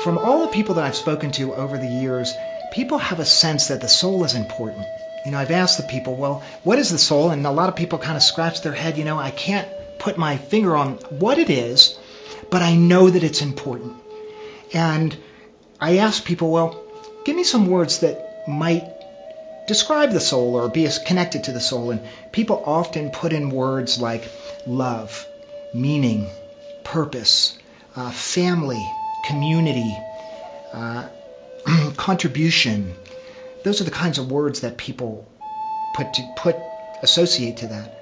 from all the people that I've spoken to over the years, people have a sense that the soul is important. I've asked the people, well, what is the soul? And a lot of people kind of scratch their head, I can't put my finger on what it is, but I know that it's important. And I ask people, well, give me some words that might describe the soul or be connected to the soul. And people often put in words like love, meaning, purpose, family, community, contribution. Those are the kinds of words that people associate to that.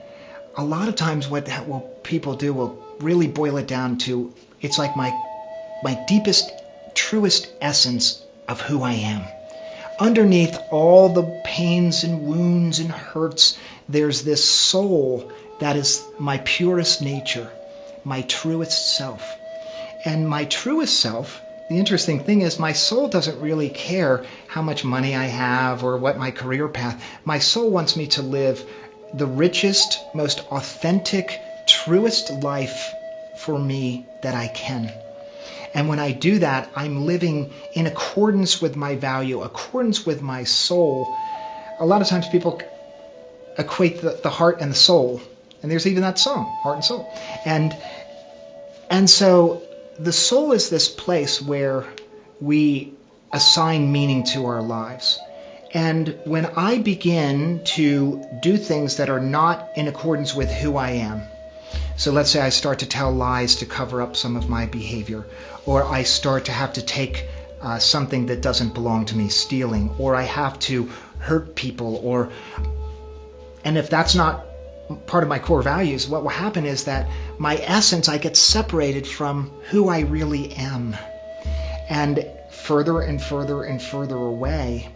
A lot of times what people do will really boil it down to, it's like my deepest, truest essence of who I am. Underneath all the pains and wounds and hurts, there's this soul that is my purest nature, my truest self. And my truest self, the interesting thing is my soul doesn't really care how much money I have or what my career path. My soul wants me to live the richest, most authentic, truest life for me that I can. And when I do that, I'm living in accordance with my value, accordance with my soul. A lot of times people equate the heart and the soul. And there's even that song, Heart and Soul. And so the soul is this place where we assign meaning to our lives. And when I begin to do things that are not in accordance with who I am, so let's say I start to tell lies to cover up some of my behavior, or I start to have to take something that doesn't belong to me, stealing, or I have to hurt people, and if that's not part of my core values, what will happen is that my essence, I get separated from who I really am, and further and further and further away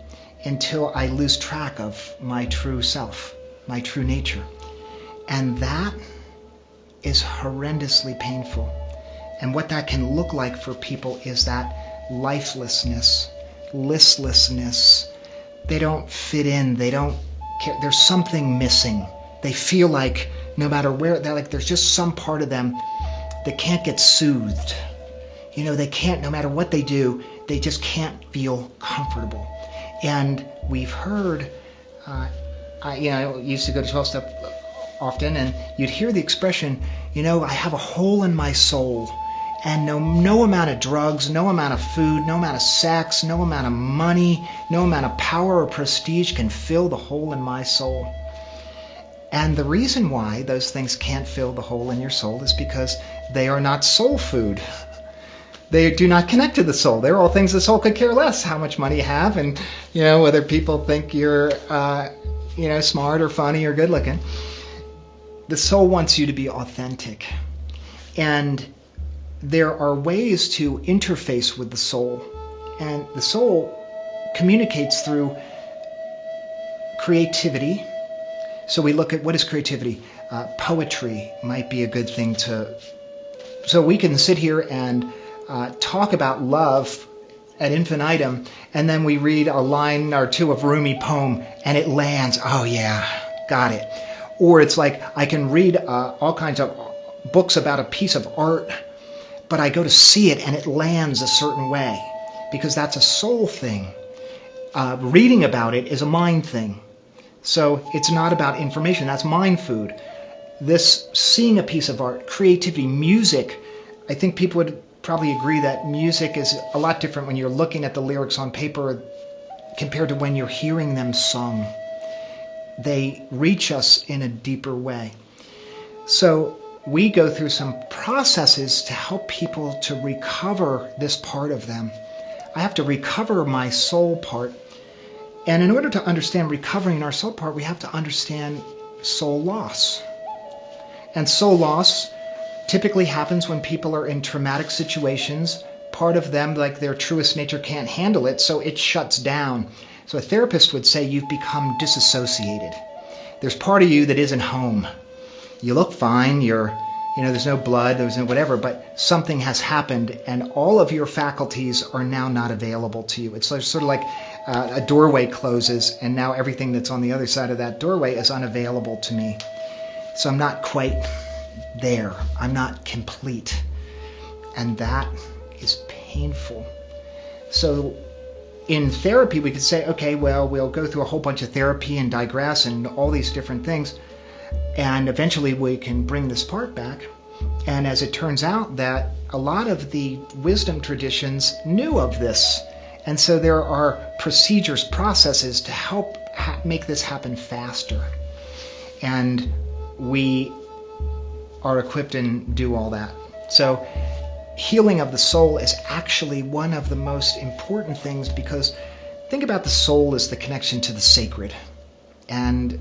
until I lose track of my true self, my true nature. And that is horrendously painful. And what that can look like for people is that lifelessness, listlessness. They don't fit in. They don't care. There's something missing. They feel like no matter where, there's just some part of them that can't get soothed. They can't, no matter what they do, they just can't feel comfortable. And we've heard, I used to go to 12-step often, and you'd hear the expression, I have a hole in my soul, and no amount of drugs, no amount of food, no amount of sex, no amount of money, no amount of power or prestige can fill the hole in my soul. And the reason why those things can't fill the hole in your soul is because they are not soul food. They do not connect to the soul. They're all things the soul could care less how much money you have, and whether people think you're smart or funny or good looking. The soul wants you to be authentic. And there are ways to interface with the soul. And the soul communicates through creativity. So we look at, what is creativity? Poetry might be a good thing to... So we can sit here and talk about love ad infinitum, and then we read a line or two of Rumi poem, and it lands. Oh yeah, got it. Or it's like I can read all kinds of books about a piece of art, but I go to see it and it lands a certain way because that's a soul thing. Reading about it is a mind thing. So it's not about information. That's mind food. This seeing a piece of art, creativity, music, I think people would probably agree that music is a lot different when you're looking at the lyrics on paper compared to when you're hearing them sung. They reach us in a deeper way. So we go through some processes to help people to recover this part of them. I have to recover my soul part. And in order to understand recovering our soul part, we have to understand soul loss. And soul loss typically happens when people are in traumatic situations. Part of them, like their truest nature, can't handle it, so it shuts down. So a therapist would say you've become disassociated. There's part of you that isn't home. You look fine, there's no blood, there's no whatever, but something has happened and all of your faculties are now not available to you. It's sort of like a doorway closes and now everything that's on the other side of that doorway is unavailable to me. So I'm not quite there. I'm not complete. And that is painful. So in therapy, we could say, okay, well, we'll go through a whole bunch of therapy and digress and all these different things, and eventually we can bring this part back. And as it turns out, that a lot of the wisdom traditions knew of this. And so there are procedures, processes to help make this happen faster. And we are equipped and do all that. So healing of the soul is actually one of the most important things, because think about the soul as the connection to the sacred. And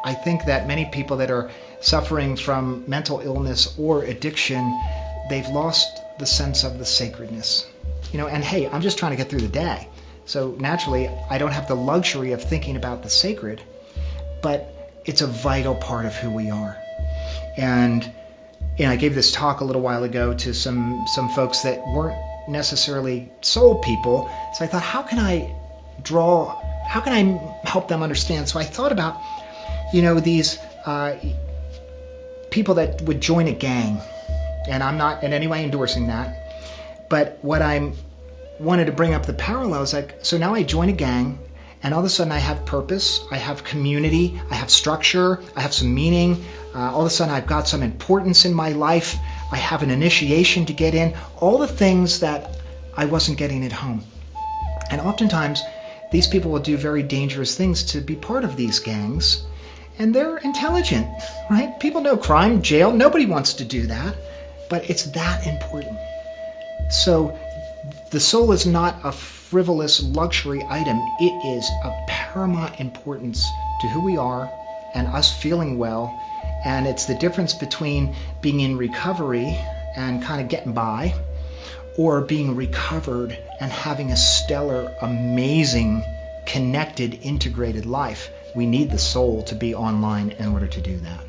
I think that many people that are suffering from mental illness or addiction, they've lost the sense of the sacredness. And hey, I'm just trying to get through the day. So naturally, I don't have the luxury of thinking about the sacred, but it's a vital part of who we are. And I gave this talk a little while ago to some folks that weren't necessarily soul people. So I thought, how can I help them understand? So I thought about, these people that would join a gang. And I'm not in any way endorsing that. But what I wanted to bring up the parallel is so now I join a gang, and all of a sudden I have purpose, I have community, I have structure, I have some meaning. All of a sudden I've got some importance in my life. I have an initiation to get in. All the things that I wasn't getting at home. And oftentimes these people will do very dangerous things to be part of these gangs. And they're intelligent, right? People know crime, jail. Nobody wants to do that. But it's that important. So the soul is not a frivolous luxury item. It is of paramount importance to who we are and us feeling well. And it's the difference between being in recovery and kind of getting by, or being recovered and having a stellar, amazing, connected, integrated life. We need the soul to be online in order to do that.